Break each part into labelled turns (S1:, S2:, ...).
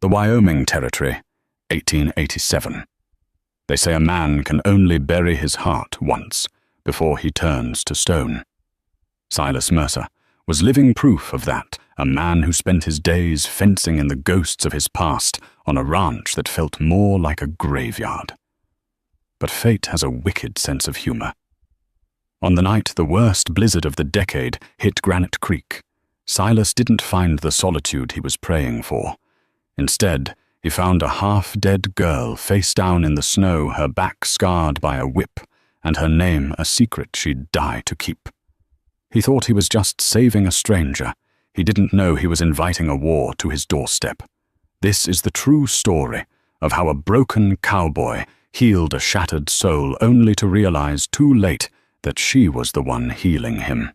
S1: The Wyoming Territory, 1887. They say a man can only bury his heart once before he turns to stone. Silas Mercer was living proof of that, a man who spent his days fencing in the ghosts of his past on a ranch that felt more like a graveyard. But fate has a wicked sense of humor. On the night the worst blizzard of the decade hit Granite Creek, Silas didn't find the solitude he was praying for. Instead, he found a half-dead girl face down in the snow, her back scarred by a whip, and her name a secret she'd die to keep. He thought he was just saving a stranger. He didn't know he was inviting a war to his doorstep. This is the true story of how a broken cowboy healed a shattered soul only to realize too late that she was the one healing him.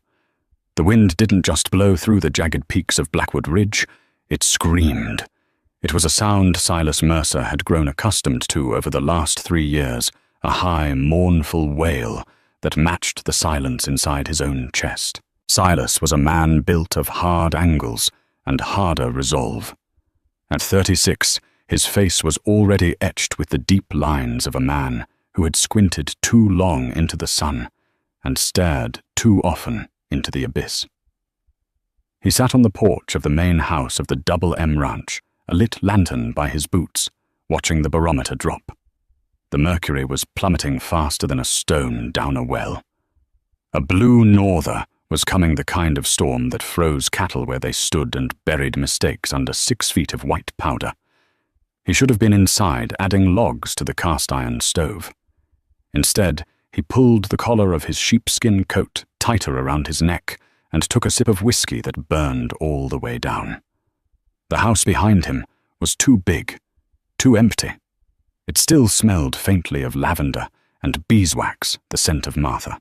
S1: The wind didn't just blow through the jagged peaks of Blackwood Ridge, it screamed. It was a sound Silas Mercer had grown accustomed to over the last 3 years, a high, mournful wail that matched the silence inside his own chest. Silas was a man built of hard angles and harder resolve. At 36, his face was already etched with the deep lines of a man who had squinted too long into the sun and stared too often into the abyss. He sat on the porch of the main house of the Double M Ranch, a lit lantern by his boots, watching the barometer drop. The mercury was plummeting faster than a stone down a well. A blue norther was coming, the kind of storm that froze cattle where they stood and buried mistakes under 6 feet of white powder. He should have been inside adding logs to the cast-iron stove. Instead, he pulled the collar of his sheepskin coat tighter around his neck and took a sip of whiskey that burned all the way down. The house behind him was too big, too empty. It still smelled faintly of lavender and beeswax, the scent of Martha.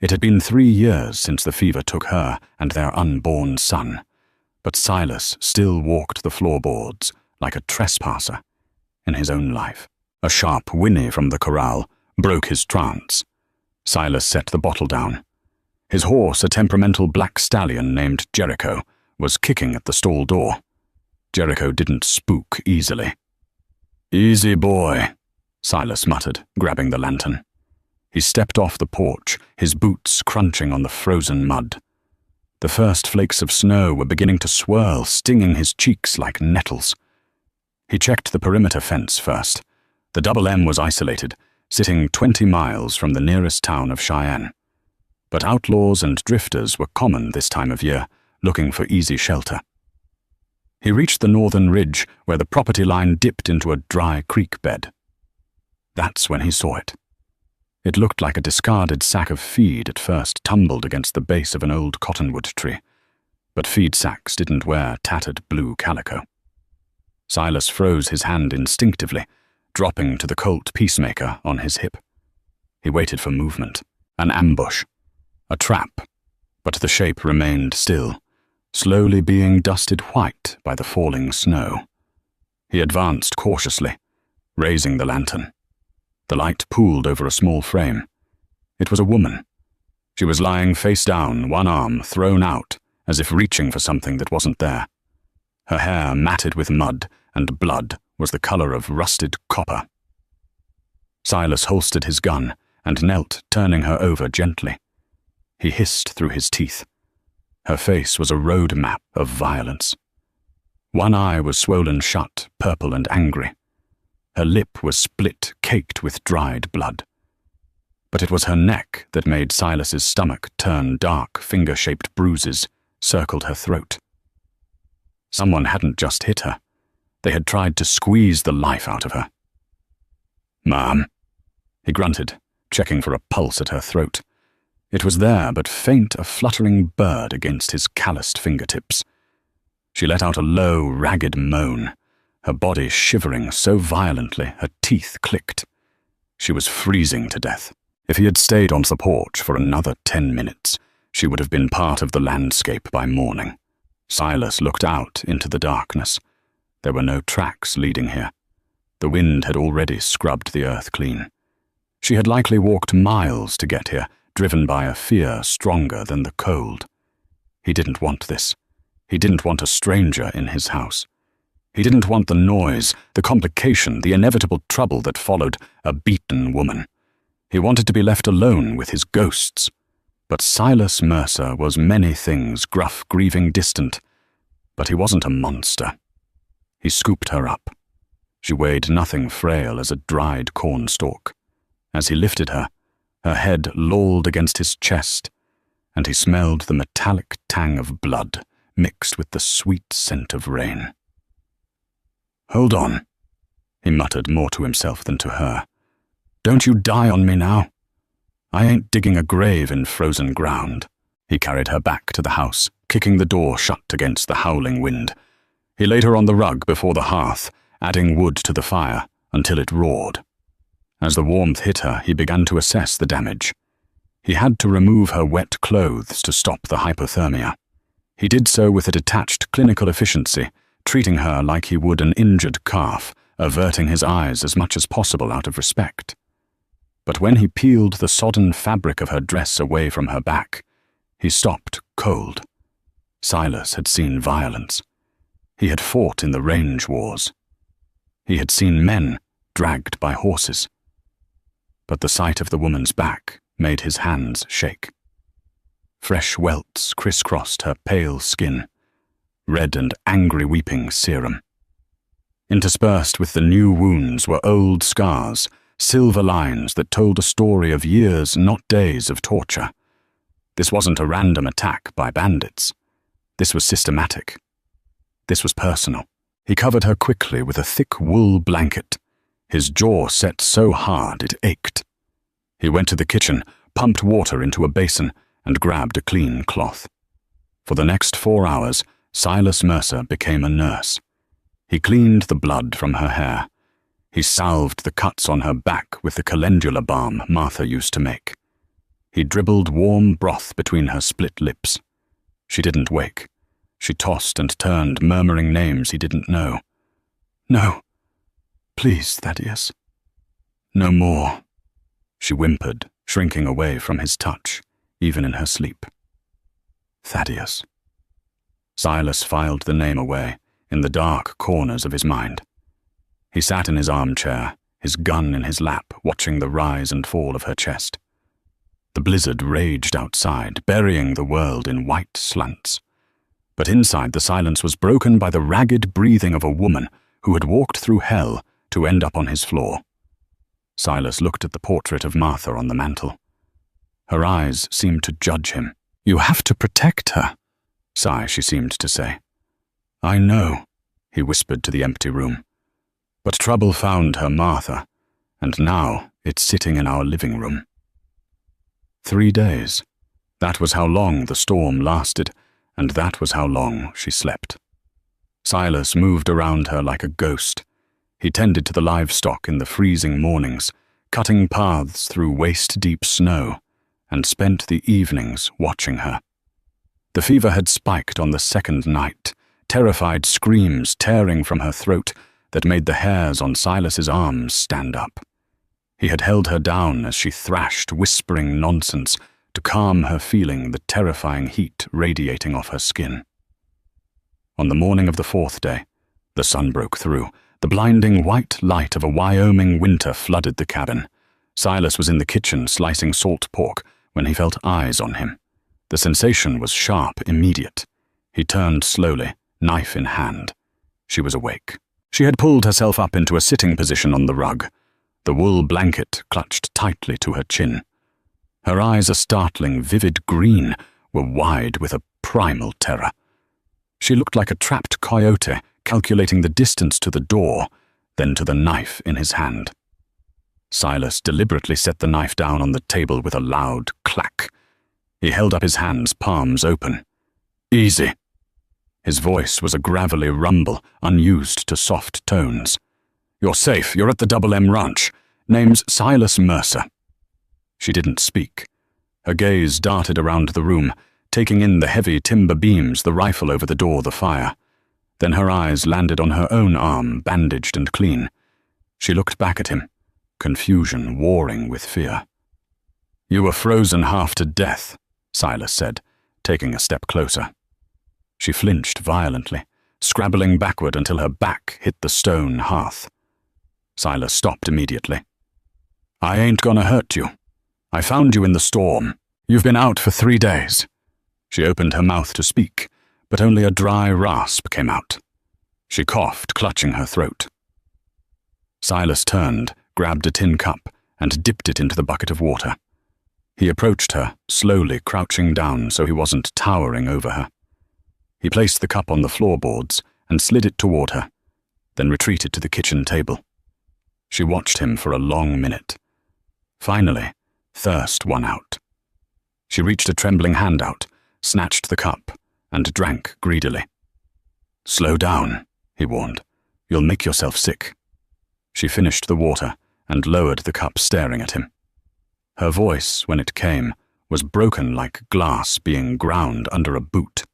S1: It had been 3 years since the fever took her and their unborn son, but Silas still walked the floorboards like a trespasser in his own life. A sharp whinny from the corral broke his trance. Silas set the bottle down. His horse, a temperamental black stallion named Jericho, was kicking at the stall door. Jericho didn't spook easily. "Easy, boy," Silas muttered, grabbing the lantern. He stepped off the porch, his boots crunching on the frozen mud. The first flakes of snow were beginning to swirl, stinging his cheeks like nettles. He checked the perimeter fence first. The Double M was isolated, sitting 20 miles from the nearest town of Cheyenne. But outlaws and drifters were common this time of year, looking for easy shelter. He reached the northern ridge where the property line dipped into a dry creek bed. That's when he saw it. It looked like a discarded sack of feed at first tumbled against the base of an old cottonwood tree, but feed sacks didn't wear tattered blue calico. Silas froze his hand instinctively, dropping to the Colt Peacemaker on his hip. He waited for movement, an ambush, a trap, but the shape remained still, slowly being dusted white by the falling snow. He advanced cautiously, raising the lantern. The light pooled over a small frame. It was a woman. She was lying face down, one arm thrown out, as if reaching for something that wasn't there. Her hair, matted with mud and blood, was the color of rusted copper. Silas holstered his gun and knelt, turning her over gently. He hissed through his teeth. Her face was a road map of violence. One eye was swollen shut, purple and angry. Her lip was split, caked with dried blood. But it was her neck that made Silas's stomach turn dark. Finger-shaped bruises circled her throat. Someone hadn't just hit her. They had tried to squeeze the life out of her. "Ma'am," he grunted, checking for a pulse at her throat. It was there, but faint, a fluttering bird against his calloused fingertips. She let out a low, ragged moan, her body shivering so violently her teeth clicked. She was freezing to death. If he had stayed on the porch for another 10 minutes, she would have been part of the landscape by morning. Silas looked out into the darkness. There were no tracks leading here. The wind had already scrubbed the earth clean. She had likely walked miles to get here, driven by a fear stronger than the cold. He didn't want this. He didn't want a stranger in his house. He didn't want the noise, the complication, the inevitable trouble that followed a beaten woman. He wanted to be left alone with his ghosts. But Silas Mercer was many things, gruff, grieving, distant. But he wasn't a monster. He scooped her up. She weighed nothing frail as a dried corn stalk. As he lifted her, her head lolled against his chest, and he smelled the metallic tang of blood mixed with the sweet scent of rain. "Hold on," he muttered more to himself than to her. "Don't you die on me now. I ain't digging a grave in frozen ground." He carried her back to the house, kicking the door shut against the howling wind. He laid her on the rug before the hearth, adding wood to the fire until it roared. As the warmth hit her, he began to assess the damage. He had to remove her wet clothes to stop the hypothermia. He did so with a detached clinical efficiency, treating her like he would an injured calf, averting his eyes as much as possible out of respect. But when he peeled the sodden fabric of her dress away from her back, he stopped cold. Silas had seen violence. He had fought in the range wars. He had seen men dragged by horses. But the sight of the woman's back made his hands shake. Fresh welts crisscrossed her pale skin, red and angry weeping serum. Interspersed with the new wounds were old scars, silver lines that told a story of years, not days, of torture. This wasn't a random attack by bandits. This was systematic. This was personal. He covered her quickly with a thick wool blanket, his jaw set so hard it ached. He went to the kitchen, pumped water into a basin, and grabbed a clean cloth. For the next 4 hours, Silas Mercer became a nurse. He cleaned the blood from her hair. He salved the cuts on her back with the calendula balm Martha used to make. He dribbled warm broth between her split lips. She didn't wake. She tossed and turned, murmuring names he didn't know. "No. Please, Thaddeus. No more," she whimpered, shrinking away from his touch, even in her sleep. Thaddeus. Silas filed the name away, in the dark corners of his mind. He sat in his armchair, his gun in his lap, watching the rise and fall of her chest. The blizzard raged outside, burying the world in white slants. But inside, the silence was broken by the ragged breathing of a woman who had walked through hell to end up on his floor. Silas looked at the portrait of Martha on the mantel. Her eyes seemed to judge him. "You have to protect her," sigh she seemed to say. "I know," he whispered to the empty room. "But trouble found her Martha, and now it's sitting in our living room." 3 days. That was how long the storm lasted, and that was how long she slept. Silas moved around her like a ghost. He tended to the livestock in the freezing mornings, cutting paths through waist-deep snow, and spent the evenings watching her. The fever had spiked on the second night, terrified screams tearing from her throat that made the hairs on Silas's arms stand up. He had held her down as she thrashed, whispering nonsense, to calm her, feeling the terrifying heat radiating off her skin. On the morning of the 4th day, the sun broke through. The blinding white light of a Wyoming winter flooded the cabin. Silas was in the kitchen slicing salt pork when he felt eyes on him. The sensation was sharp, immediate. He turned slowly, knife in hand. She was awake. She had pulled herself up into a sitting position on the rug. The wool blanket clutched tightly to her chin. Her eyes, a startling, vivid green, were wide with a primal terror. She looked like a trapped coyote, calculating the distance to the door, then to the knife in his hand. Silas deliberately set the knife down on the table with a loud clack. He held up his hands, palms open. "Easy." His voice was a gravelly rumble, unused to soft tones. "You're safe. You're at the Double M Ranch. Name's Silas Mercer." She didn't speak. Her gaze darted around the room, taking in the heavy timber beams, the rifle over the door, the fire. Then her eyes landed on her own arm, bandaged and clean. She looked back at him, confusion warring with fear. "You were frozen half to death," Silas said, taking a step closer. She flinched violently, scrabbling backward until her back hit the stone hearth. Silas stopped immediately. "I ain't gonna hurt you. I found you in the storm. You've been out for 3 days." She opened her mouth to speak, but only a dry rasp came out. She coughed, clutching her throat. Silas turned, grabbed a tin cup, and dipped it into the bucket of water. He approached her, slowly crouching down so he wasn't towering over her. He placed the cup on the floorboards and slid it toward her, then retreated to the kitchen table. She watched him for a long minute. Finally, thirst won out. She reached a trembling hand out, snatched the cup, and drank greedily. "Slow down," he warned. "You'll make yourself sick." She finished the water and lowered the cup, staring at him. Her voice, when it came, was broken like glass being ground under a boot.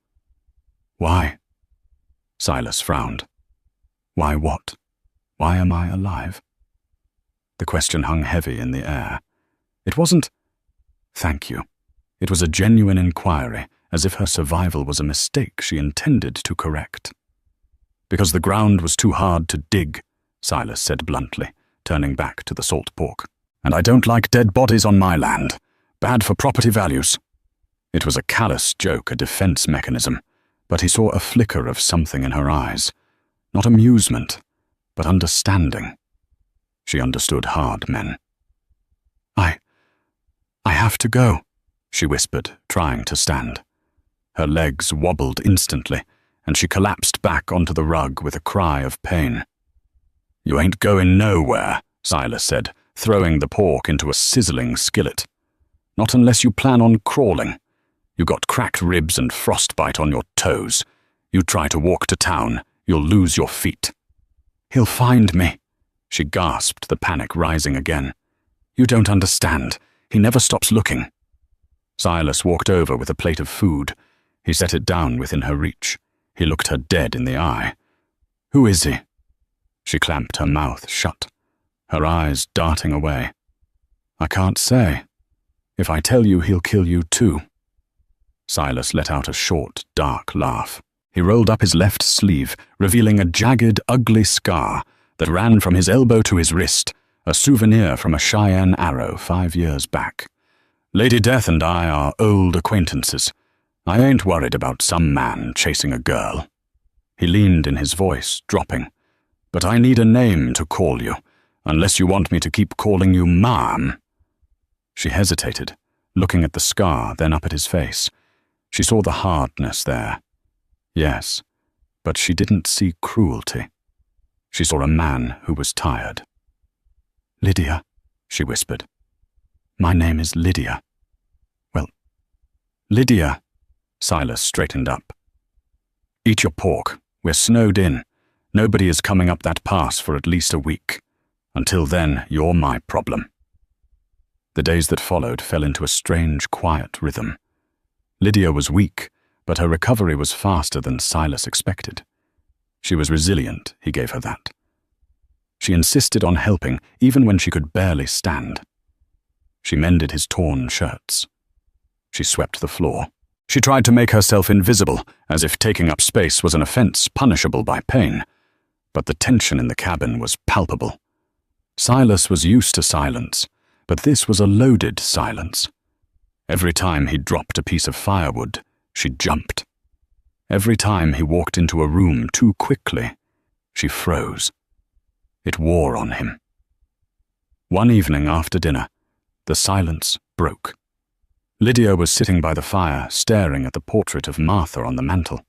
S1: "Why?" Silas frowned. "Why what? Why am I alive?" The question hung heavy in the air. It wasn't, "Thank you." It was a genuine inquiry, as if her survival was a mistake she intended to correct. "Because the ground was too hard to dig," Silas said bluntly, turning back to the salt pork. "And I don't like dead bodies on my land. Bad for property values." It was a callous joke, a defense mechanism, but he saw a flicker of something in her eyes. Not amusement, but understanding. She understood hard men. I have to go," she whispered, trying to stand. Her legs wobbled instantly, and she collapsed back onto the rug with a cry of pain. "You ain't going nowhere," Silas said, throwing the pork into a sizzling skillet. "Not unless you plan on crawling. You got cracked ribs and frostbite on your toes. You try to walk to town, you'll lose your feet." "He'll find me," she gasped, the panic rising again. "You don't understand. He never stops looking." Silas walked over with a plate of food. He set it down within her reach. He looked her dead in the eye. "Who is he?" She clamped her mouth shut, her eyes darting away. "I can't say. If I tell you, he'll kill you too." Silas let out a short, dark laugh. He rolled up his left sleeve, revealing a jagged, ugly scar that ran from his elbow to his wrist, a souvenir from a Cheyenne arrow 5 years back. "Lady Death and I are old acquaintances. I ain't worried about some man chasing a girl." He leaned in, his voice dropping. "But I need a name to call you, unless you want me to keep calling you Mom." She hesitated, looking at the scar, then up at his face. She saw the hardness there. Yes, but she didn't see cruelty. She saw a man who was tired. "Lydia," she whispered. "My name is Lydia." "Well, Lydia," Silas straightened up. "Eat your pork. We're snowed in. Nobody is coming up that pass for at least a week. Until then, you're my problem." The days that followed fell into a strange, quiet rhythm. Lydia was weak, but her recovery was faster than Silas expected. She was resilient, he gave her that. She insisted on helping, even when she could barely stand. She mended his torn shirts. She swept the floor. She tried to make herself invisible, as if taking up space was an offense punishable by pain. But the tension in the cabin was palpable. Silas was used to silence, but this was a loaded silence. Every time he dropped a piece of firewood, she jumped. Every time he walked into a room too quickly, she froze. It wore on him. One evening after dinner, the silence broke. Lydia was sitting by the fire, staring at the portrait of Martha on the mantel.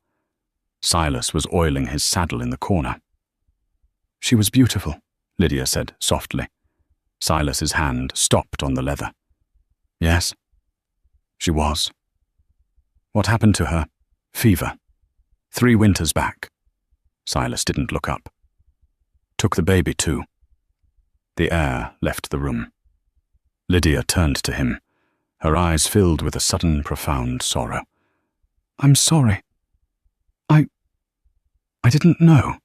S1: Silas was oiling his saddle in the corner. "She was beautiful," Lydia said softly. Silas's hand stopped on the leather. "Yes?" "She was." "What happened to her?" "Fever. 3 winters back." Silas didn't look up. "Took the baby too." The air left the room. Lydia turned to him, her eyes filled with a sudden profound sorrow. "I'm sorry. I didn't know."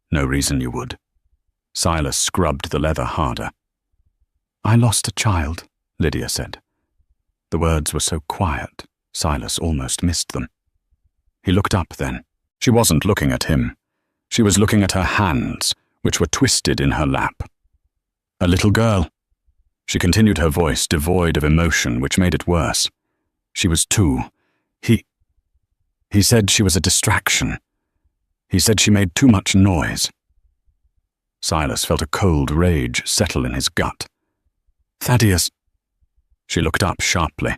S1: "No reason you would." Silas scrubbed the leather harder. "I lost a child," Lydia said. The words were so quiet, Silas almost missed them. He looked up then. She wasn't looking at him. She was looking at her hands, which were twisted in her lap. A little girl. She continued, her voice devoid of emotion, which made it worse. She was 2. He said she was a distraction. He said she made too much noise. Silas felt a cold rage settle in his gut. Thaddeus. She looked up sharply.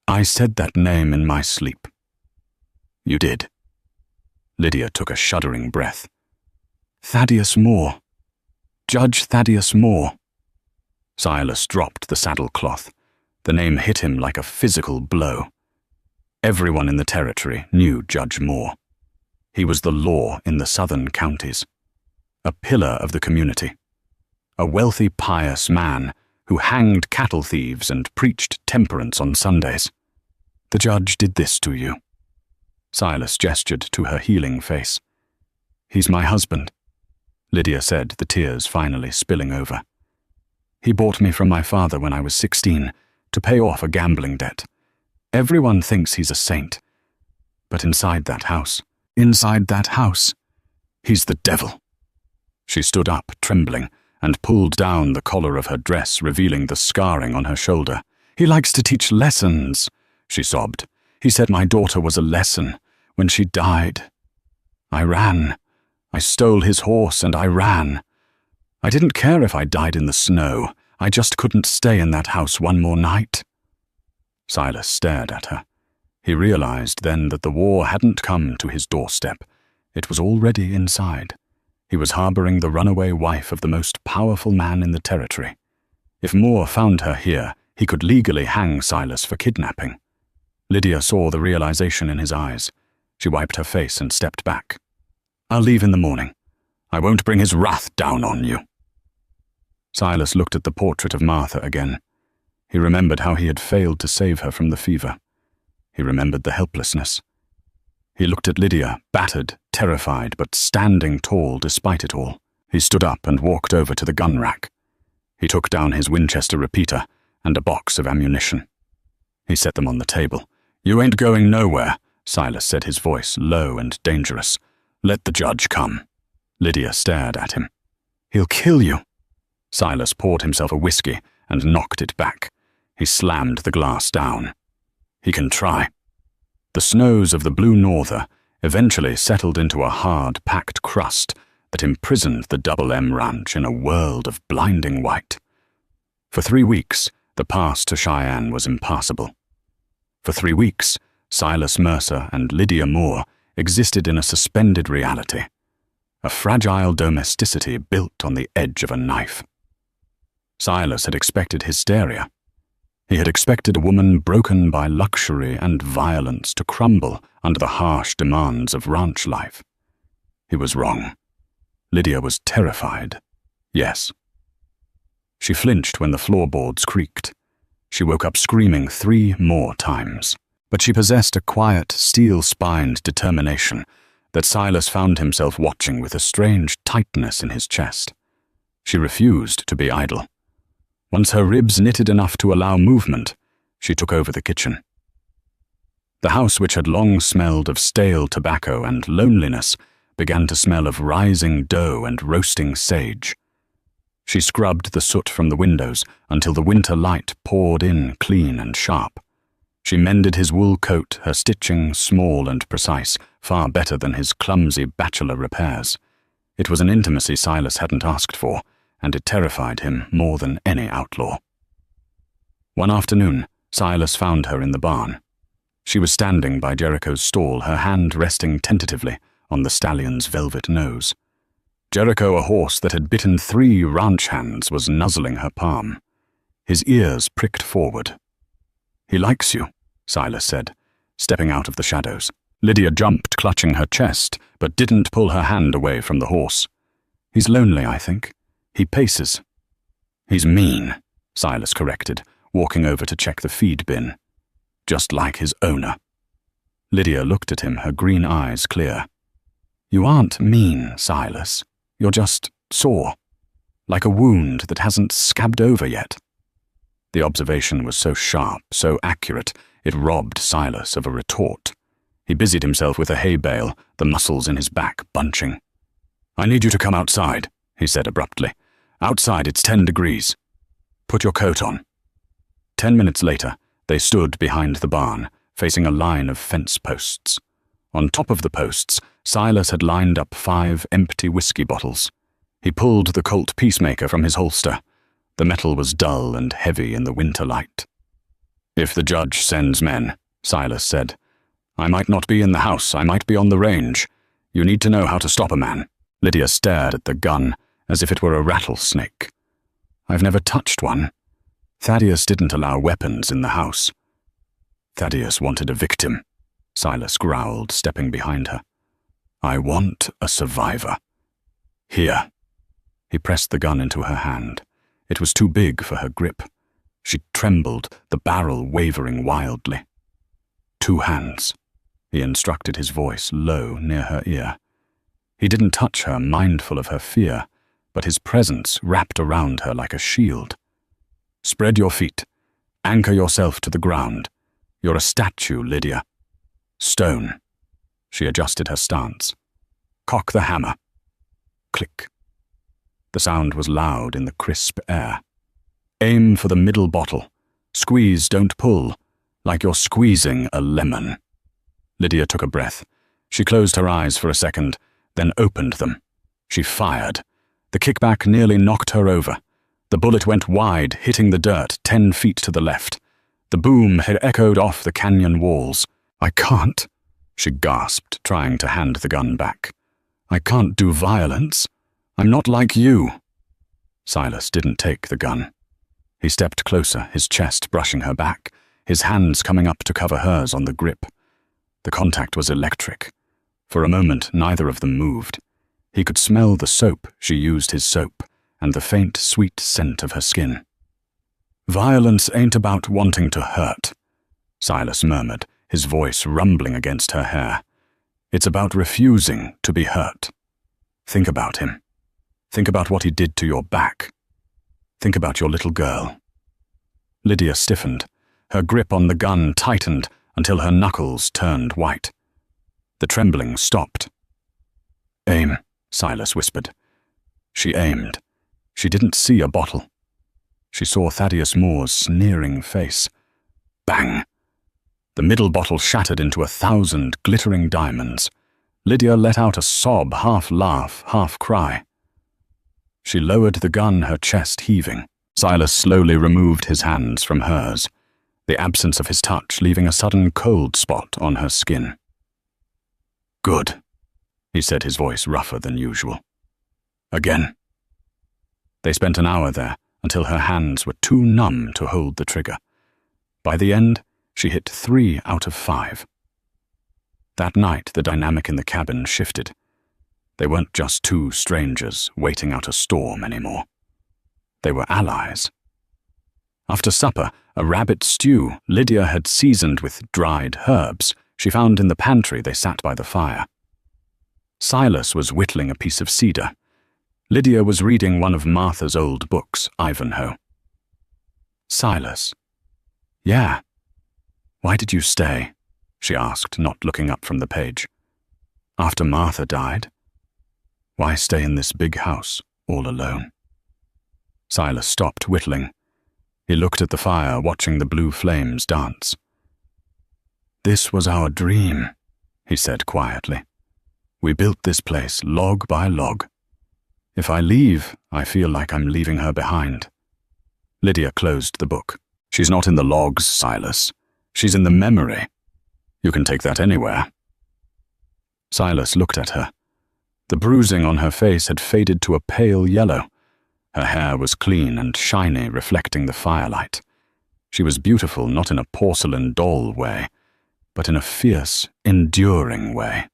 S1: I said that name in my sleep. You did. Lydia took a shuddering breath. Thaddeus Moore. Judge Thaddeus Moore. Silas dropped the saddlecloth. The name hit him like a physical blow. Everyone in the territory knew Judge Moore. He was the law in the southern counties. A pillar of the community. A wealthy, pious man who hanged cattle thieves and preached temperance on Sundays. The judge did this to you. Silas gestured to her healing face. He's my husband, Lydia said, the tears finally spilling over. He bought me from my father when I was 16 to pay off a gambling debt. Everyone thinks he's a saint. But inside that house, he's the devil. She stood up, trembling, and pulled down the collar of her dress, revealing the scarring on her shoulder. He likes to teach lessons, she sobbed. He said my daughter was a lesson when she died. I ran. I stole his horse and I ran. I didn't care if I died in the snow. I just couldn't stay in that house one more night. Silas stared at her. He realized then that the war hadn't come to his doorstep. It was already inside. He was harboring the runaway wife of the most powerful man in the territory. If Moore found her here, he could legally hang Silas for kidnapping. Lydia saw the realization in his eyes. She wiped her face and stepped back. I'll leave in the morning. I won't bring his wrath down on you. Silas looked at the portrait of Martha again. He remembered how he had failed to save her from the fever. He remembered the helplessness. He looked at Lydia, battered, terrified, but standing tall despite it all. He stood up and walked over to the gun rack. He took down his Winchester repeater and a box of ammunition. He set them on the table. You ain't going nowhere, Silas said, his voice low and dangerous. Let the judge come. Lydia stared at him. He'll kill you. Silas poured himself a whiskey and knocked it back. He slammed the glass down. He can try. The snows of the Blue Norther eventually settled into a hard, packed crust that imprisoned the Double M Ranch in a world of blinding white. For 3 weeks, the pass to Cheyenne was impassable. For 3 weeks, Silas Mercer and Lydia Moore existed in a suspended reality, a fragile domesticity built on the edge of a knife. Silas had expected hysteria. He had expected a woman broken by luxury and violence to crumble under the harsh demands of ranch life. He was wrong. Lydia was terrified. Yes. She flinched when the floorboards creaked. She woke up screaming 3 more times. But she possessed a quiet, steel-spined determination that Silas found himself watching with a strange tightness in his chest. She refused to be idle. Once her ribs knitted enough to allow movement, she took over the kitchen. The house, which had long smelled of stale tobacco and loneliness, began to smell of rising dough and roasting sage. She scrubbed the soot from the windows until the winter light poured in clean and sharp. She mended his wool coat, her stitching small and precise, far better than his clumsy bachelor repairs. It was an intimacy Silas hadn't asked for, and it terrified him more than any outlaw. One afternoon, Silas found her in the barn. She was standing by Jericho's stall, her hand resting tentatively on the stallion's velvet nose. Jericho, a horse that had bitten 3 ranch hands, was nuzzling her palm. His ears pricked forward. He likes you, Silas said, stepping out of the shadows. Lydia jumped, clutching her chest, but didn't pull her hand away from the horse. He's lonely, I think. He paces. He's mean, Silas corrected, walking over to check the feed bin. Just like his owner. Lydia looked at him, her green eyes clear. You aren't mean, Silas. You're just sore. Like a wound that hasn't scabbed over yet. The observation was so sharp, so accurate, it robbed Silas of a retort. He busied himself with a hay bale, the muscles in his back bunching. "I need you to come outside," he said abruptly. "Outside it's 10 degrees. Put your coat on." 10 minutes later, they stood behind the barn, facing a line of fence posts. On top of the posts, Silas had lined up 5 empty whiskey bottles. He pulled the Colt Peacemaker from his holster. The metal was dull and heavy in the winter light. "If the judge sends men," Silas said, "I might not be in the house, I might be on the range. You need to know how to stop a man." Lydia stared at the gun, as if it were a rattlesnake. "I've never touched one. Thaddeus didn't allow weapons in the house." "Thaddeus wanted a victim," Silas growled, stepping behind her. "I want a survivor. Here." He pressed the gun into her hand. It was too big for her grip. She trembled, the barrel wavering wildly. "2 hands," he instructed, his voice low near her ear. He didn't touch her, mindful of her fear, but his presence wrapped around her like a shield. "Spread your feet. Anchor yourself to the ground. You're a statue, Lydia. Stone." She adjusted her stance. "Cock the hammer." Click. The sound was loud in the crisp air. "Aim for the middle bottle. Squeeze, don't pull, like you're squeezing a lemon." Lydia took a breath. She closed her eyes for a second, then opened them. She fired. The kickback nearly knocked her over. The bullet went wide, hitting the dirt 10 feet to the left. The boom had echoed off the canyon walls. "I can't," she gasped, trying to hand the gun back. "I can't do violence. I'm not like you." Silas didn't take the gun. He stepped closer, his chest brushing her back, his hands coming up to cover hers on the grip. The contact was electric. For a moment, neither of them moved. He could smell the soap she used his soap, and the faint, sweet scent of her skin. "Violence ain't about wanting to hurt," Silas murmured, his voice rumbling against her hair. "It's about refusing to be hurt. Think about him. Think about what he did to your back. Think about your little girl." Lydia stiffened. Her grip on the gun tightened until her knuckles turned white. The trembling stopped. "Aim," Silas whispered. She aimed. She didn't see a bottle. She saw Thaddeus Moore's sneering face. Bang! The middle bottle shattered into 1,000 glittering diamonds. Lydia let out a sob, half laugh, half cry. She lowered the gun, her chest heaving. Silas slowly removed his hands from hers, the absence of his touch leaving a sudden cold spot on her skin. "Good," he said, his voice rougher than usual. "Again." They spent an hour there until her hands were too numb to hold the trigger. By the end, she hit 3 out of 5. That night, the dynamic in the cabin shifted. They weren't just 2 strangers waiting out a storm anymore. They were allies. After supper, a rabbit stew Lydia had seasoned with dried herbs she found in the pantry. They sat by the fire. Silas was whittling a piece of cedar. Lydia was reading one of Martha's old books, Ivanhoe. "Silas." "Yeah." "Why did you stay?" she asked, not looking up from the page. "After Martha died? Why stay in this big house, all alone?" Silas stopped whittling. He looked at the fire, watching the blue flames dance. "This was our dream," he said quietly. "We built this place log by log. If I leave, I feel like I'm leaving her behind." Lydia closed the book. "She's not in the logs, Silas. She's in the memory. You can take that anywhere." Silas looked at her. The bruising on her face had faded to a pale yellow. Her hair was clean and shiny, reflecting the firelight. She was beautiful not in a porcelain doll way, but in a fierce, enduring way.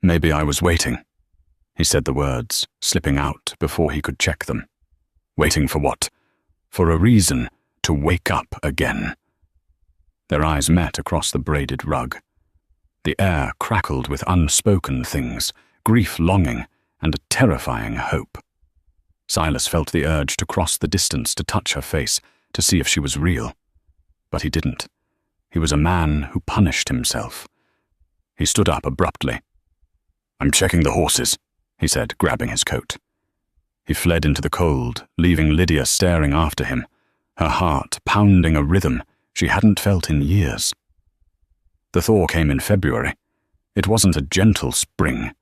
S1: "Maybe I was waiting." He said the words, slipping out before he could check them. Waiting for what? For a reason to wake up again. Their eyes met across the braided rug. The air crackled with unspoken things, grief-longing, and a terrifying hope. Silas felt the urge to cross the distance to touch her face, to see if she was real. But he didn't. He was a man who punished himself. He stood up abruptly. "I'm checking the horses," he said, grabbing his coat. He fled into the cold, leaving Lydia staring after him, her heart pounding a rhythm she hadn't felt in years. The thaw came in February. It wasn't a gentle spring.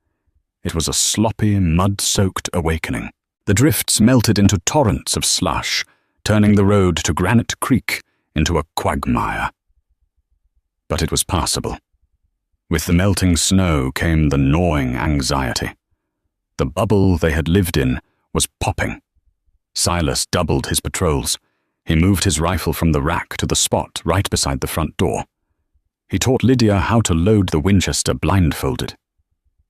S1: It was a sloppy, mud-soaked awakening. The drifts melted into torrents of slush, turning the road to Granite Creek into a quagmire. But it was passable. With the melting snow came the gnawing anxiety. The bubble they had lived in was popping. Silas doubled his patrols. He moved his rifle from the rack to the spot right beside the front door. He taught Lydia how to load the Winchester blindfolded.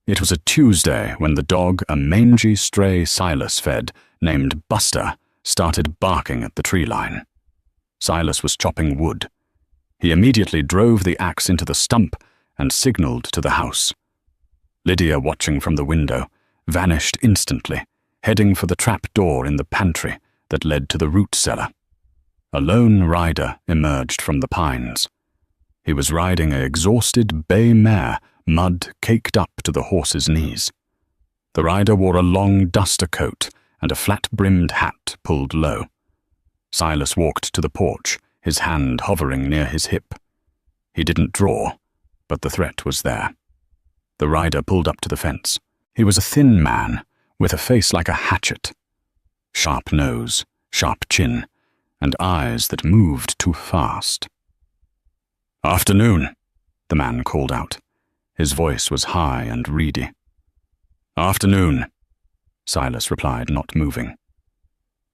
S1: It was a Tuesday when the dog a mangy stray Silas fed, named Buster, started barking at the tree line. Silas was chopping wood. He immediately drove the axe into the stump and signaled to the house. Lydia, watching from the window, vanished instantly, heading for the trap door in the pantry that led to the root cellar. A lone rider emerged from the pines. He was riding an exhausted bay mare, mud caked up to the horse's knees. The rider wore a long duster coat and a flat-brimmed hat pulled low. Silas walked to the porch, his hand hovering near his hip. He didn't draw, but the threat was there. The rider pulled up to the fence. He was a thin man, with a face like a hatchet. Sharp nose, sharp chin, and eyes that moved too fast. "Afternoon," the man called out. His voice was high and reedy. "Afternoon," Silas replied, not moving.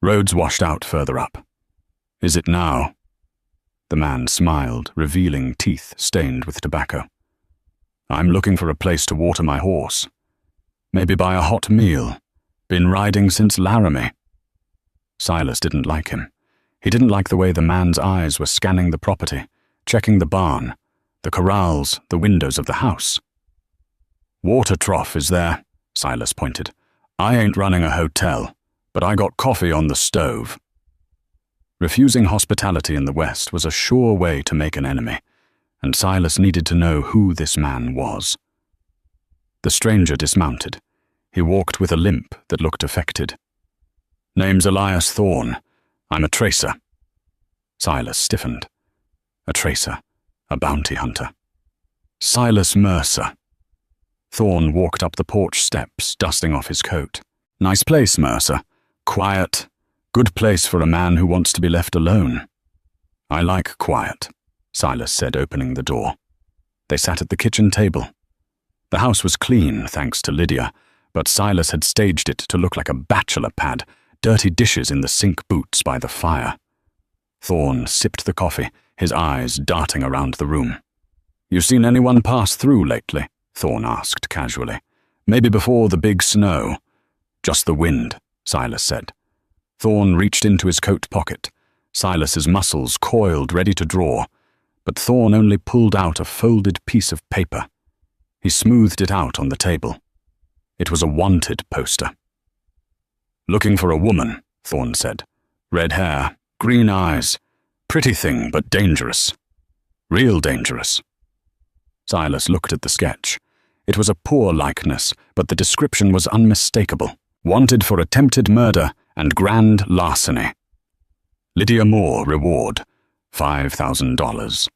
S1: "Road's washed out further up. Is it now?" The man smiled, revealing teeth stained with tobacco. "I'm looking for a place to water my horse. Maybe buy a hot meal. Been riding since Laramie." Silas didn't like him. He didn't like the way the man's eyes were scanning the property, checking the barn, the corrals, the windows of the house. "Water trough is there," Silas pointed. "I ain't running a hotel, but I got coffee on the stove." Refusing hospitality in the West was a sure way to make an enemy, and Silas needed to know who this man was. The stranger dismounted. He walked with a limp that looked affected. "Name's Elias Thorne. I'm a tracer." Silas stiffened. A tracer, a bounty hunter. Silas Mercer. Thorne walked up the porch steps, dusting off his coat. "Nice place, Mercer. Quiet. Good place for a man who wants to be left alone." "I like quiet," Silas said, opening the door. They sat at the kitchen table. The house was clean, thanks to Lydia, but Silas had staged it to look like a bachelor pad, dirty dishes in the sink boots by the fire. Thorne sipped the coffee, his eyes darting around the room. "You seen anyone pass through lately?" Thorne asked casually. "Maybe before the big snow." "Just the wind," Silas said. Thorne reached into his coat pocket. Silas's muscles coiled, ready to draw, but Thorne only pulled out a folded piece of paper. He smoothed it out on the table. It was a wanted poster. "Looking for a woman," Thorne said. "Red hair, green eyes. Pretty thing, but dangerous. Real dangerous." Silas looked at the sketch. It was a poor likeness, but the description was unmistakable. Wanted for attempted murder and grand larceny. Lydia Moore reward, $5,000.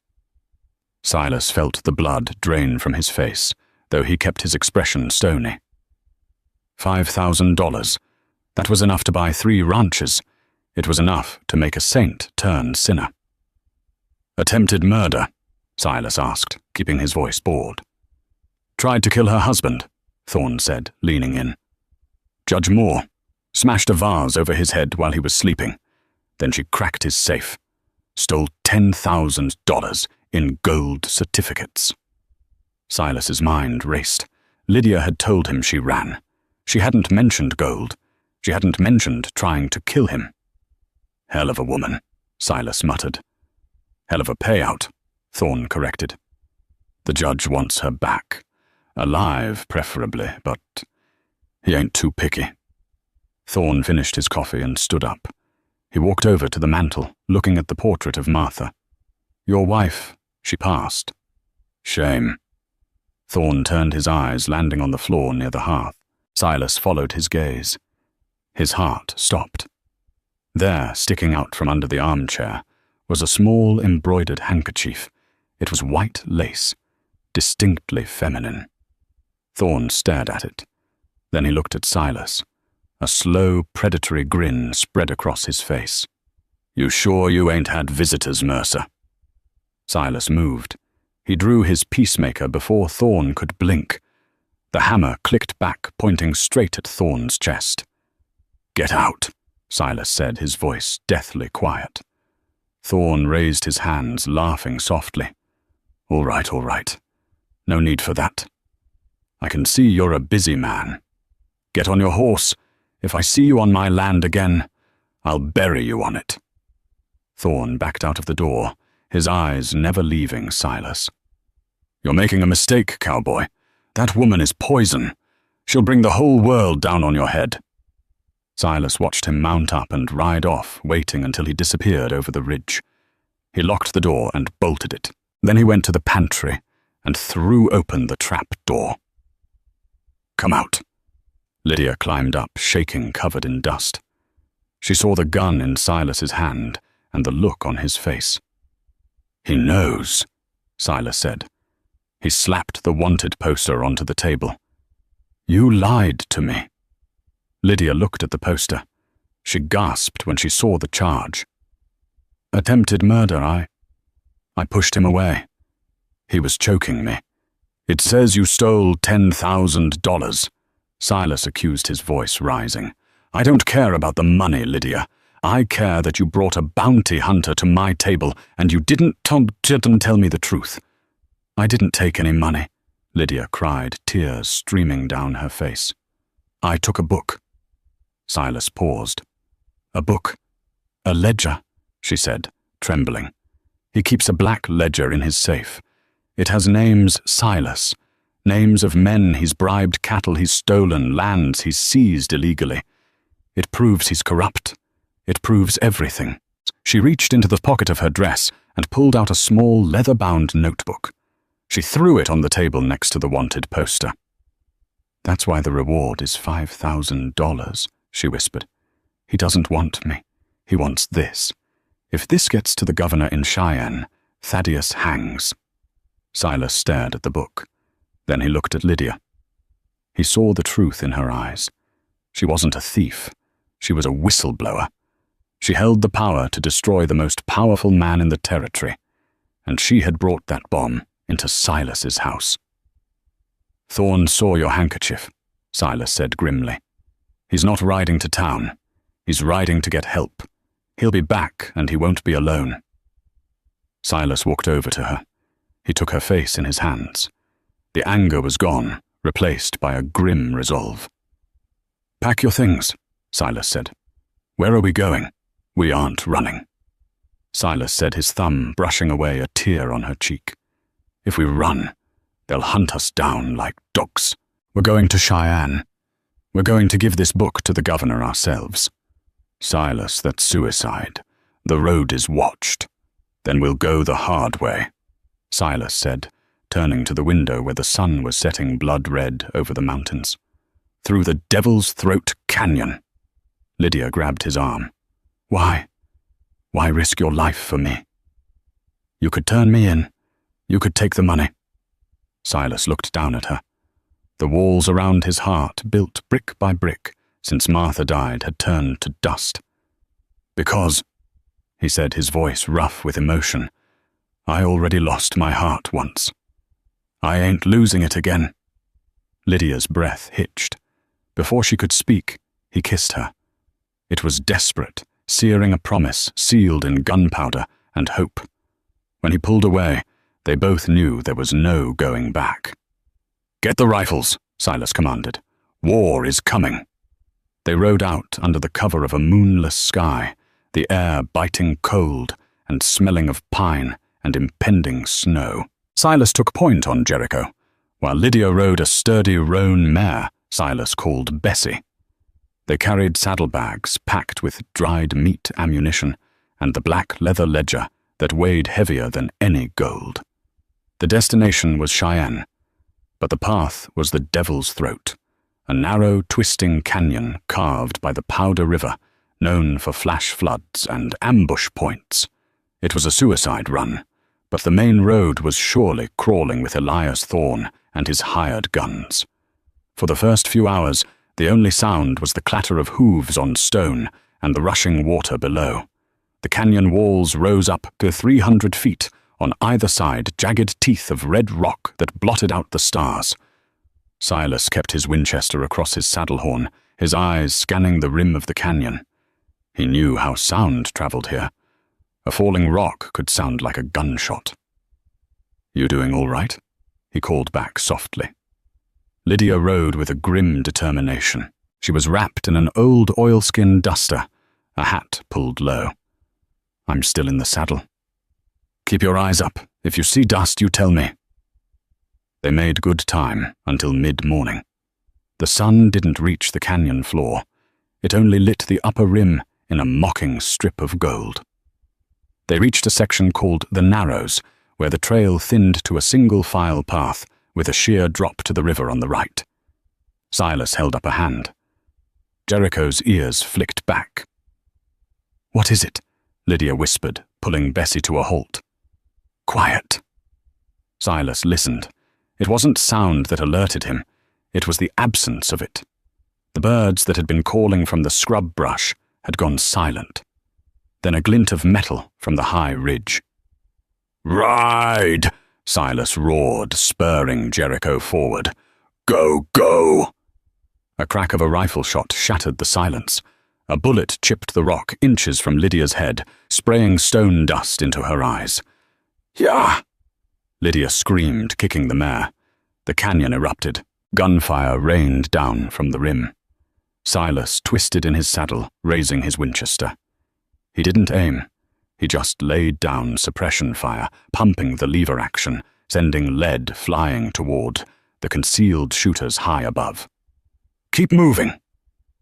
S1: Silas felt the blood drain from his face, though he kept his expression stony. $5,000. That was enough to buy 3 ranches. It was enough to make a saint turn sinner. "Attempted murder?" Silas asked, keeping his voice bored. "Tried to kill her husband," Thorne said, leaning in. "Judge Moore smashed a vase over his head while he was sleeping. Then she cracked his safe. Stole $10,000 in gold certificates." Silas's mind raced. Lydia had told him she ran. She hadn't mentioned gold. She hadn't mentioned trying to kill him. "Hell of a woman," Silas muttered. "Hell of a payout," Thorne corrected. "The judge wants her back. Alive, preferably, but he ain't too picky." Thorne finished his coffee and stood up. He walked over to the mantel, looking at the portrait of Martha. "Your wife, she passed." "Shame." Thorne turned his eyes, landing on the floor near the hearth. Silas followed his gaze. His heart stopped. There, sticking out from under the armchair, was a small embroidered handkerchief. It was white lace, distinctly feminine. Thorne stared at it. Then he looked at Silas. A slow, predatory grin spread across his face. "You sure you ain't had visitors, Mercer?" Silas moved. He drew his peacemaker before Thorne could blink. The hammer clicked back, pointing straight at Thorne's chest. "Get out," Silas said, his voice deathly quiet. Thorne raised his hands, laughing softly. All right. No need for that. I can see you're a busy man. Get on your horse. If I see you on my land again, I'll bury you on it." Thorne backed out of the door, his eyes never leaving Silas. "You're making a mistake, cowboy. That woman is poison. She'll bring the whole world down on your head." Silas watched him mount up and ride off, waiting until he disappeared over the ridge. He locked the door and bolted it. Then he went to the pantry and threw open the trap door. "Come out." Lydia climbed up, shaking, covered in dust. She saw the gun in Silas's hand and the look on his face. "He knows," Silas said. He slapped the wanted poster onto the table. "You lied to me." Lydia looked at the poster. She gasped when she saw the charge. "Attempted murder, I pushed him away. He was choking me. It says you stole $10,000. Silas accused, his voice rising. "I don't care about the money, Lydia. I care that you brought a bounty hunter to my table and you didn't tell me the truth." "I didn't take any money," Lydia cried, tears streaming down her face. "I took a book." Silas paused. "A book? A ledger," she said, trembling. "He keeps a black ledger in his safe. It has names Silas, names of men he's bribed, cattle he's stolen, lands he's seized illegally. It proves he's corrupt. It proves everything." She reached into the pocket of her dress and pulled out a small leather-bound notebook. She threw it on the table next to the wanted poster. "That's why the reward is $5,000, she whispered. "He doesn't want me. He wants this. If this gets to the governor in Cheyenne, Thaddeus hangs." Silas stared at the book. Then he looked at Lydia. He saw the truth in her eyes. She wasn't a thief. She was a whistleblower. She held the power to destroy the most powerful man in the territory, and she had brought that bomb into Silas's house. "Thorne saw your handkerchief," Silas said grimly. "He's not riding to town. He's riding to get help. He'll be back, and he won't be alone." Silas walked over to her. He took her face in his hands. The anger was gone, replaced by a grim resolve. "Pack your things," Silas said. "Where are we going? We aren't running." Silas said, his thumb brushing away a tear on her cheek. "If we run, they'll hunt us down like dogs. We're going to Cheyenne. We're going to give this book to the governor ourselves." "Silas, that's suicide. The road is watched. Then we'll go the hard way," Silas said, turning to the window where the sun was setting blood-red over the mountains. "Through the Devil's Throat Canyon." Lydia grabbed his arm. "Why? Why risk your life for me?" "You could turn me in. You could take the money." Silas looked down at her. The walls around his heart, built brick by brick since Martha died, had turned to dust. "Because," he said, his voice rough with emotion, "I already lost my heart once. I ain't losing it again." Lydia's breath hitched. Before she could speak, he kissed her. It was desperate, searing a promise sealed in gunpowder and hope. When he pulled away, they both knew there was no going back. "Get the rifles," Silas commanded. "War is coming." They rode out under the cover of a moonless sky, the air biting cold and smelling of pine and impending snow. Silas took point on Jericho, while Lydia rode a sturdy roan mare Silas called Bessie. They carried saddlebags packed with dried meat ammunition and the black leather ledger that weighed heavier than any gold. The destination was Cheyenne. But the path was the Devil's Throat, a narrow, twisting canyon carved by the Powder River, known for flash floods and ambush points. It was a suicide run, but the main road was surely crawling with Elias Thorne and his hired guns. For the first few hours, the only sound was the clatter of hooves on stone and the rushing water below. The canyon walls rose up to 300 feet, on either side jagged teeth of red rock that blotted out the stars. Silas kept his Winchester across his saddle horn, his eyes scanning the rim of the canyon. He knew how sound traveled here. A falling rock could sound like a gunshot. "You doing all right?" he called back softly. Lydia rode with a grim determination. She was wrapped in an old oilskin duster, a hat pulled low. "I'm still in the saddle." "Keep your eyes up. If you see dust, you tell me." They made good time until mid-morning. The sun didn't reach the canyon floor. It only lit the upper rim in a mocking strip of gold. They reached a section called the Narrows, where the trail thinned to a single-file path with a sheer drop to the river on the right. Silas held up a hand. Jericho's ears flicked back. "What is it?" Lydia whispered, pulling Bessie to a halt. "Quiet." Silas listened. It wasn't sound that alerted him. It was the absence of it. The birds that had been calling from the scrub brush had gone silent. Then a glint of metal from the high ridge. "Ride!" Silas roared, spurring Jericho forward. "Go, go!" A crack of a rifle shot shattered the silence. A bullet chipped the rock inches from Lydia's head, spraying stone dust into her eyes. "Yeah!" Lydia screamed, kicking the mare. The canyon erupted. Gunfire rained down from the rim. Silas twisted in his saddle, raising his Winchester. He didn't aim. He just laid down suppression fire, pumping the lever action, sending lead flying toward the concealed shooters high above. "Keep moving!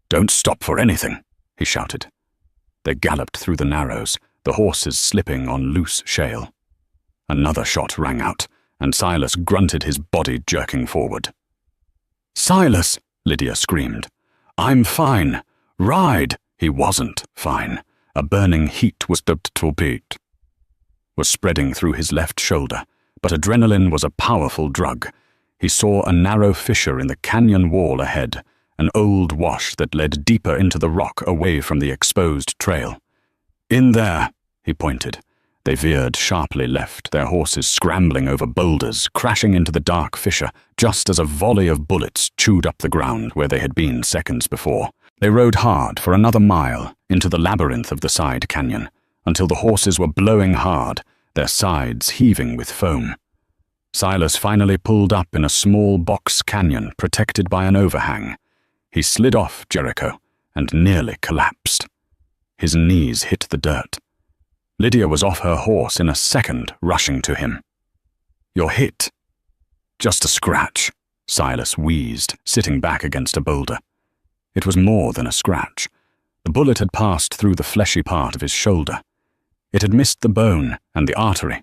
S1: Don't stop for anything!" he shouted. They galloped through the Narrows, the horses slipping on loose shale. Another shot rang out, and Silas grunted, his body jerking forward. "Silas!" Lydia screamed. "I'm fine. Ride!" He wasn't fine. A burning heat was spreading through his left shoulder, but adrenaline was a powerful drug. He saw a narrow fissure in the canyon wall ahead, an old wash that led deeper into the rock away from the exposed trail. "In there," he pointed. They veered sharply left, their horses scrambling over boulders, crashing into the dark fissure, just as a volley of bullets chewed up the ground where they had been seconds before. They rode hard for another mile into the labyrinth of the side canyon, until the horses were blowing hard, their sides heaving with foam. Silas finally pulled up in a small box canyon protected by an overhang. He slid off Jericho and nearly collapsed. His knees hit the dirt. Lydia was off her horse in a second, rushing to him. "You're hit." "Just a scratch," Silas wheezed, sitting back against a boulder. It was more than a scratch. The bullet had passed through the fleshy part of his shoulder. It had missed the bone and the artery,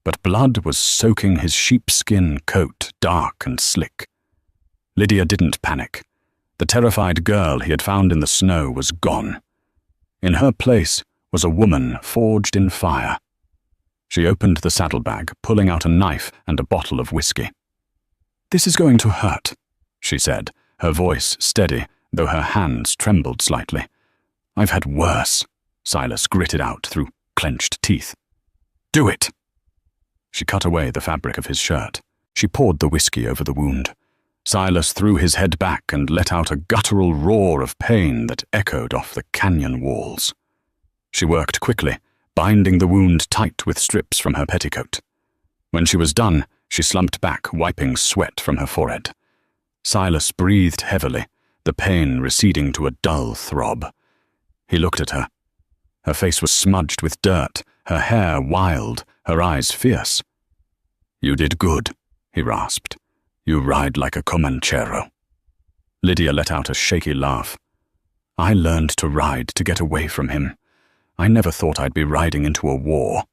S1: but blood was soaking his sheepskin coat dark and slick. Lydia didn't panic. The terrified girl he had found in the snow was gone. In her place was a woman forged in fire. She opened the saddlebag, pulling out a knife and a bottle of whiskey. "This is going to hurt," she said, her voice steady, though her hands trembled slightly. "I've had worse," Silas gritted out through clenched teeth. "Do it!" She cut away the fabric of his shirt. She poured the whiskey over the wound. Silas threw his head back and let out a guttural roar of pain that echoed off the canyon walls. She worked quickly, binding the wound tight with strips from her petticoat. When she was done, she slumped back, wiping sweat from her forehead. Silas breathed heavily, the pain receding to a dull throb. He looked at her. Her face was smudged with dirt, her hair wild, her eyes fierce. "You did good," he rasped. "You ride like a Comanchero." Lydia let out a shaky laugh. "I learned to ride to get away from him. I never thought I'd be riding into a war."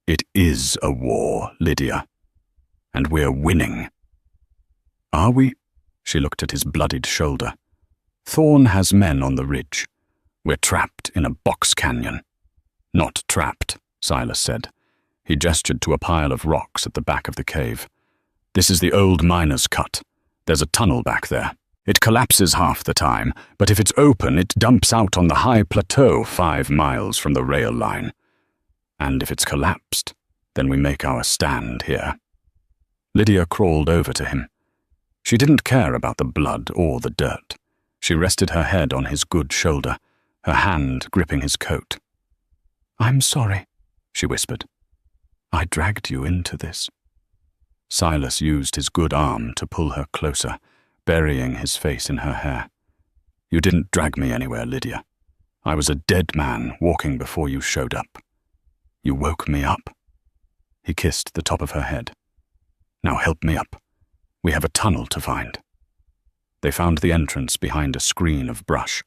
S1: "It is a war, Lydia. And we're winning." Are we? She looked at his bloodied shoulder. Thorn has men on the ridge. We're trapped in a box canyon. Not trapped, Silas said. He gestured to a pile of rocks at the back of the cave. This is the old miner's cut. There's a tunnel back there. It collapses half the time, but if it's open, it dumps out on the high plateau 5 miles from the rail line. And if it's collapsed, then we make our stand here. Lydia crawled over to him. She didn't care about the blood or the dirt. She rested her head on his good shoulder, her hand gripping his coat. "I'm sorry," she whispered. "I dragged you into this." Silas used his good arm to pull her closer, burying his face in her hair. "You didn't drag me anywhere, Lydia. I was a dead man walking before you showed up. You woke me up." He kissed the top of her head. "Now help me up. We have a tunnel to find." They found the entrance behind a screen of brush.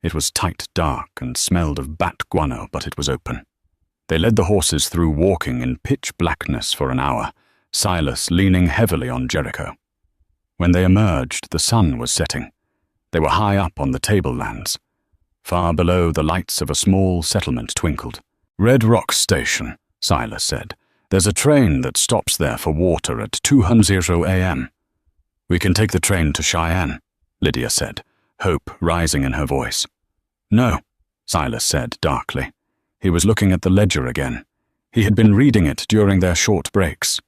S1: It was tight dark and smelled of bat guano, but it was open. They led the horses through walking in pitch blackness for an hour, Silas leaning heavily on Jericho. When they emerged, the sun was setting. They were high up on the tablelands. Far below, the lights of a small settlement twinkled. "Red Rock Station," Silas said. "There's a train that stops there for water at 2:00 a.m. "We can take the train to Cheyenne," Lydia said, hope rising in her voice. "No," Silas said darkly. He was looking at the ledger again. He had been reading it during their short breaks.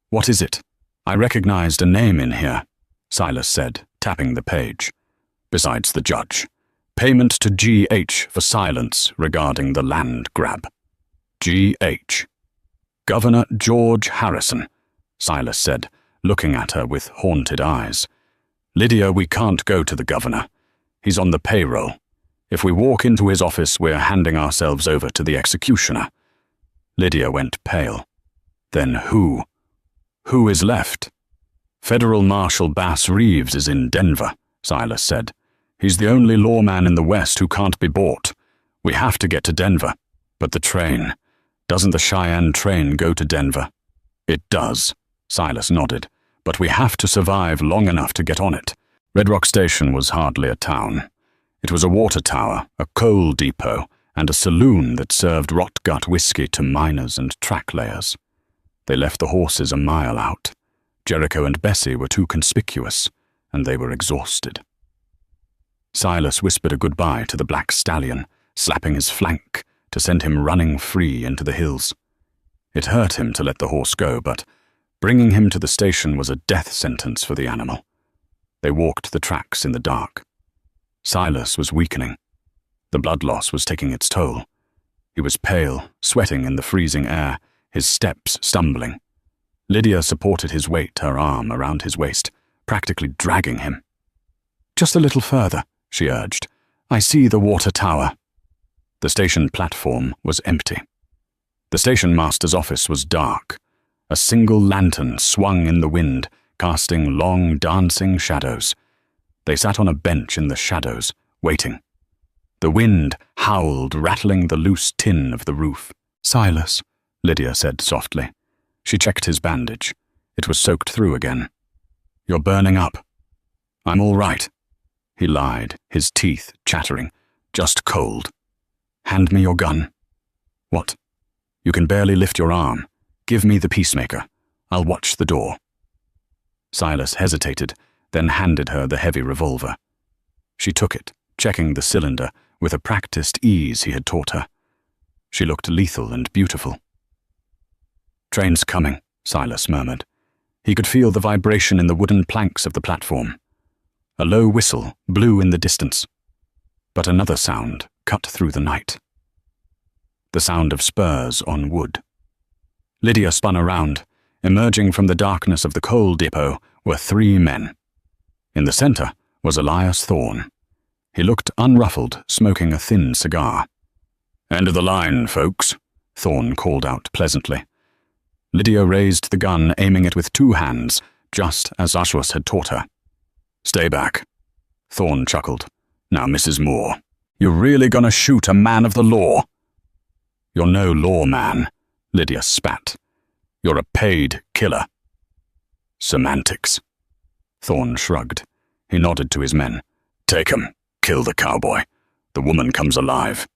S1: "What is it?" "I recognized a name in here," Silas said, tapping the page. "Besides the judge. Payment to G.H. for silence regarding the land grab." G.H. "Governor George Harrison," Silas said, looking at her with haunted eyes. "Lydia, we can't go to the governor. He's on the payroll. If we walk into his office, we're handing ourselves over to the executioner." Lydia went pale. "Then who? Who is left?" "Federal Marshal Bass Reeves is in Denver," Silas said. "He's the only lawman in the West who can't be bought. We have to get to Denver. But the train. Doesn't the Cheyenne train go to Denver?" "It does," Silas nodded. "But we have to survive long enough to get on it." Red Rock Station was hardly a town. It was a water tower, a coal depot, and a saloon that served rot-gut whiskey to miners and track layers. They left the horses a mile out. Jericho and Bessie were too conspicuous, and they were exhausted. Silas whispered a goodbye to the black stallion, slapping his flank to send him running free into the hills. It hurt him to let the horse go, but bringing him to the station was a death sentence for the animal. They walked the tracks in the dark. Silas was weakening. The blood loss was taking its toll. He was pale, sweating in the freezing air, his steps stumbling. Lydia supported his weight, her arm around his waist, practically dragging him. "Just a little further," she urged. "I see the water tower." The station platform was empty. The station master's office was dark. A single lantern swung in the wind, casting long, dancing shadows. They sat on a bench in the shadows, waiting. The wind howled, rattling the loose tin of the roof. "Silas," Lydia said softly. She checked his bandage. It was soaked through again. "You're burning up." "I'm all right," he lied, his teeth chattering. "Just cold." "Hand me your gun." "What?" "You can barely lift your arm. Give me the peacemaker. I'll watch the door." Silas hesitated, then handed her the heavy revolver. She took it, checking the cylinder with a practiced ease he had taught her. She looked lethal and beautiful. "Train's coming," Silas murmured. He could feel the vibration in the wooden planks of the platform. A low whistle blew in the distance, but another sound cut through the night. The sound of spurs on wood. Lydia spun around. Emerging from the darkness of the coal depot were 3 men. In the center was Elias Thorne. He looked unruffled, smoking a thin cigar. "End of the line, folks," Thorne called out pleasantly. Lydia raised the gun, aiming it with 2 hands, just as Ashwas had taught her. "Stay back." Thorne chuckled. "Now, Mrs. Moore, you're really gonna shoot a man of the law?" "You're no lawman," Lydia spat. "You're a paid killer." "Semantics." Thorne shrugged. He nodded to his men. "Take him. Kill the cowboy. The woman comes alive."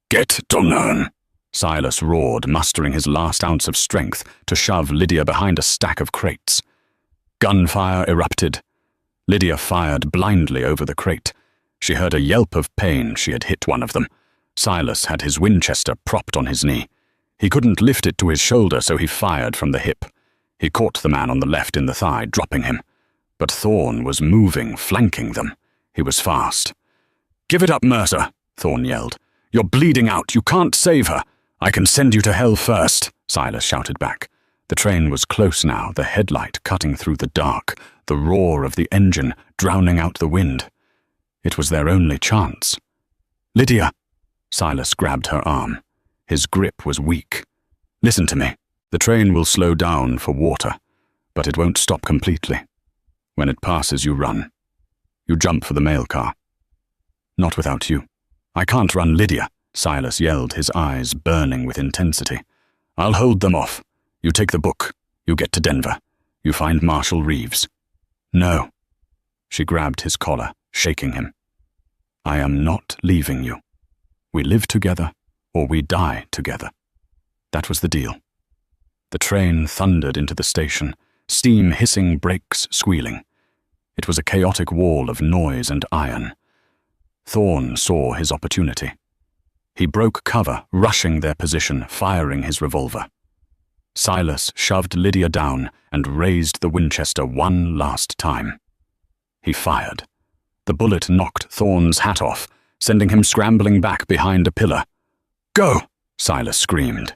S1: "Get to learn," Silas roared, mustering his last ounce of strength to shove Lydia behind a stack of crates. Gunfire erupted. Lydia fired blindly over the crate. She heard a yelp of pain. She had hit one of them. Silas had his Winchester propped on his knee. He couldn't lift it to his shoulder, so he fired from the hip. He caught the man on the left in the thigh, dropping him. But Thorne was moving, flanking them. He was fast. "Give it up, Mercer," Thorne yelled. "You're bleeding out. You can't save her." "I can send you to hell first," Silas shouted back. The train was close now, the headlight cutting through the dark, the roar of the engine drowning out the wind. It was their only chance. "Lydia!" Silas grabbed her arm. His grip was weak. "Listen to me. The train will slow down for water, but it won't stop completely. When it passes, you run. You jump for the mail car." "Not without you." "I can't run, Lydia," Silas yelled, his eyes burning with intensity. "I'll hold them off. You take the book. You get to Denver. You find Marshal Reeves." "No." She grabbed his collar, shaking him. "I am not leaving you. We live together, or we die together." That was the deal. The train thundered into the station, steam hissing, brakes squealing. It was a chaotic wall of noise and iron. Thorne saw his opportunity. He broke cover, rushing their position, firing his revolver. Silas shoved Lydia down and raised the Winchester one last time. He fired. The bullet knocked Thorne's hat off, sending him scrambling back behind a pillar. "Go!" Silas screamed.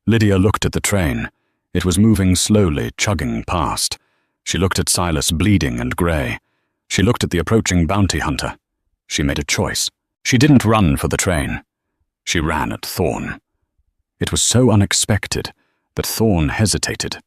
S1: Lydia looked at the train. It was moving slowly, chugging past. She looked at Silas, bleeding and grey. She looked at the approaching bounty hunter. She made a choice. She didn't run for the train. She ran at Thorne. It was so unexpected that Thorne hesitated.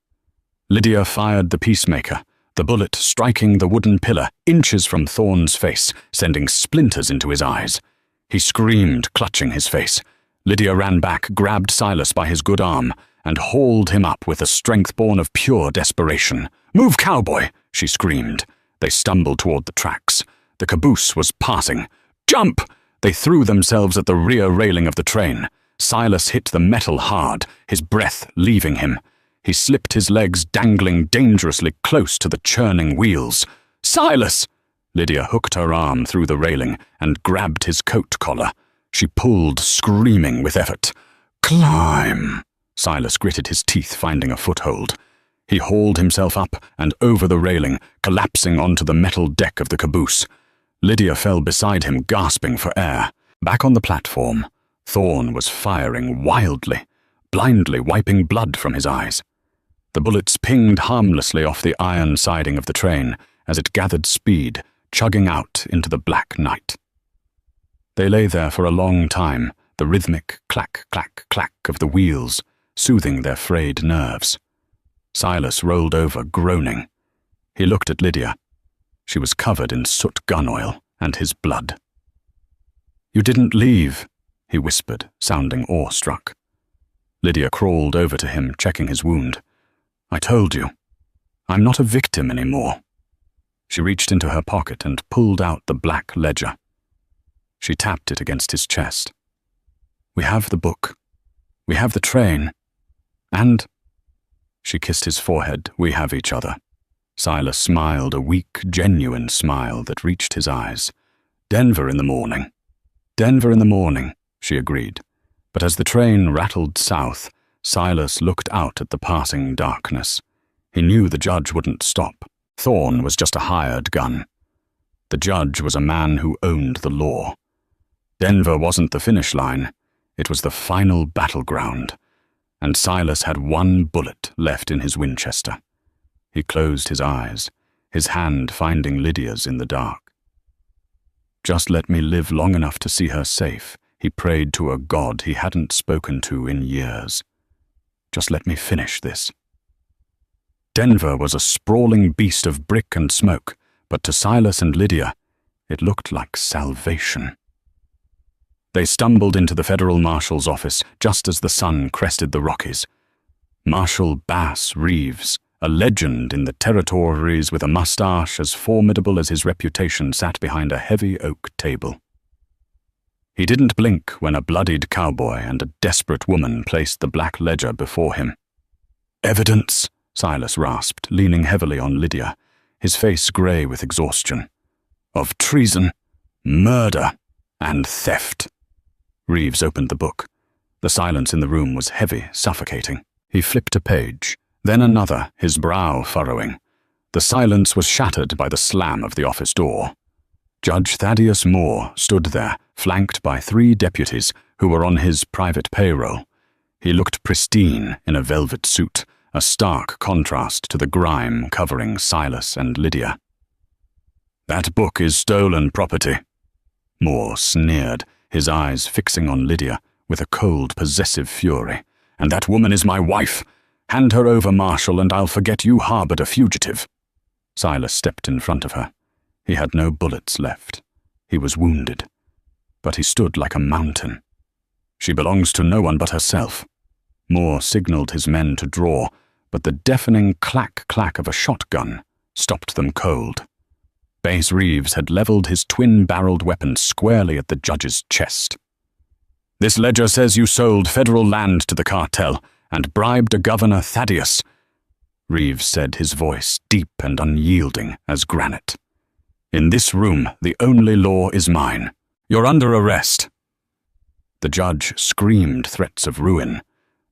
S1: Lydia fired the peacemaker, the bullet striking the wooden pillar inches from Thorne's face, sending splinters into his eyes. He screamed, clutching his face. Lydia ran back, grabbed Silas by his good arm, and hauled him up with a strength born of pure desperation. "Move, cowboy!" she screamed. They stumbled toward the tracks. The caboose was passing. "Jump!" They threw themselves at the rear railing of the train. Silas hit the metal hard, his breath leaving him. He slipped his legs, dangling dangerously close to the churning wheels. "Silas!" Lydia hooked her arm through the railing and grabbed his coat collar. She pulled, screaming with effort. "Climb!" Silas gritted his teeth, finding a foothold. He hauled himself up and over the railing, collapsing onto the metal deck of the caboose. Lydia fell beside him, gasping for air. Back on the platform, Thorne was firing wildly, blindly wiping blood from his eyes. The bullets pinged harmlessly off the iron siding of the train as it gathered speed, chugging out into the black night. They lay there for a long time, the rhythmic clack, clack, clack of the wheels, soothing their frayed nerves. Silas rolled over, groaning. He looked at Lydia. She was covered in soot gun oil and his blood. "You didn't leave," he whispered, sounding awestruck. Lydia crawled over to him, checking his wound. "I told you. I'm not a victim anymore." She reached into her pocket and pulled out the black ledger. She tapped it against his chest. "We have the book. We have the train. And—" She kissed his forehead. "We have each other." Silas smiled, a weak, genuine smile that reached his eyes. "Denver in the morning." "Denver in the morning," she agreed. But as the train rattled south, Silas looked out at the passing darkness. He knew the judge wouldn't stop. Thorne was just a hired gun. The judge was a man who owned the law. Denver wasn't the finish line. It was the final battleground. And Silas had one bullet left in his Winchester. He closed his eyes, his hand finding Lydia's in the dark. "Just let me live long enough to see her safe," he prayed to a God he hadn't spoken to in years. "Just let me finish this." Denver was a sprawling beast of brick and smoke, but to Silas and Lydia, it looked like salvation. They stumbled into the federal marshal's office just as the sun crested the Rockies. Marshal Bass Reeves, a legend in the territories with a mustache as formidable as his reputation sat behind a heavy oak table. He didn't blink when a bloodied cowboy and a desperate woman placed the black ledger before him. "Evidence," Silas rasped, leaning heavily on Lydia, his face grey with exhaustion. "Of treason, murder, and theft." Reeves opened the book. The silence in the room was heavy, suffocating. He flipped a page, then another, his brow furrowing. The silence was shattered by the slam of the office door. Judge Thaddeus Moore stood there, flanked by 3 deputies who were on his private payroll. He looked pristine in a velvet suit, a stark contrast to the grime covering Silas and Lydia. "That book is stolen property," Moore sneered, his eyes fixing on Lydia with a cold, possessive fury. "And that woman is my wife. Hand her over, Marshal, and I'll forget you harbored a fugitive." Silas stepped in front of her. He had no bullets left. He was wounded. But he stood like a mountain. "She belongs to no one but herself." Moore signaled his men to draw, but the deafening clack-clack of a shotgun stopped them cold. Bass Reeves had leveled his twin-barreled weapon squarely at the judge's chest. "This ledger says you sold federal land to the cartel and bribed a Governor Thaddeus," Reeves said, his voice deep and unyielding as granite. "In this room, the only law is mine. You're under arrest." The judge screamed threats of ruin,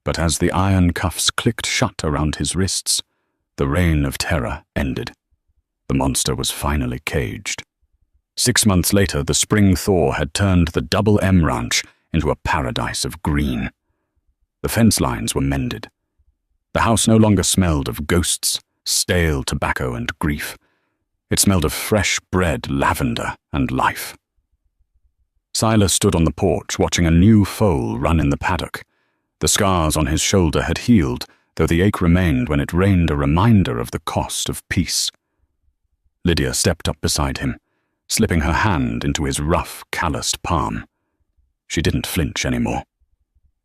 S1: but as the iron cuffs clicked shut around his wrists, the reign of terror ended. The monster was finally caged. 6 months later, the spring thaw had turned the Double M Ranch into a paradise of green. The fence lines were mended. The house no longer smelled of ghosts, stale tobacco, and grief. It smelled of fresh bread, lavender, and life. Silas stood on the porch watching a new foal run in the paddock. The scars on his shoulder had healed, though the ache remained when it rained a reminder of the cost of peace. Lydia stepped up beside him, slipping her hand into his rough, calloused palm. She didn't flinch anymore.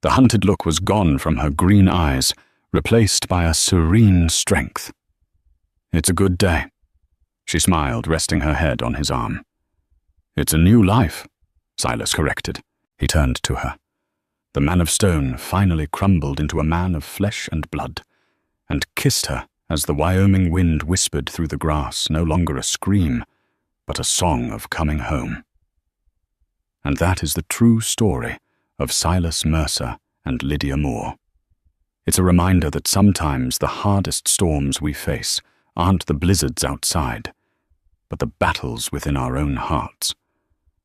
S1: The hunted look was gone from her green eyes, replaced by a serene strength. "It's a good day," she smiled, resting her head on his arm. "It's a new life," Silas corrected. He turned to her. The man of stone finally crumbled into a man of flesh and blood, and kissed her as the Wyoming wind whispered through the grass, no longer a scream, but a song of coming home. And that is the true story of Silas Mercer and Lydia Moore. It's a reminder that sometimes the hardest storms we face aren't the blizzards outside, but the battles within our own hearts.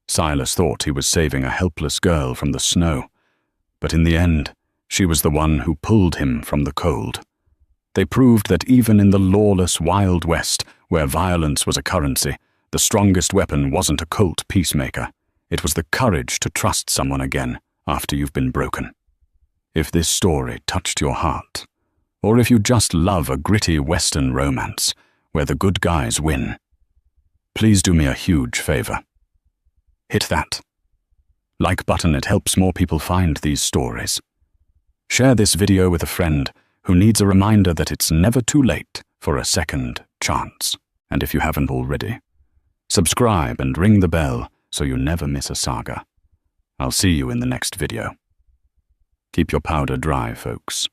S1: Silas thought he was saving a helpless girl from the snow, but in the end, she was the one who pulled him from the cold. They proved that even in the lawless Wild West, where violence was a currency, the strongest weapon wasn't a colt peacemaker. It was the courage to trust someone again after you've been broken. If this story touched your heart, or if you just love a gritty Western romance where the good guys win, please do me a huge favor. Hit that like button. It helps more people find these stories. Share this video with a friend who needs a reminder that it's never too late for a second chance. And if you haven't already, subscribe and ring the bell so you never miss a saga. I'll see you in the next video. Keep your powder dry, folks.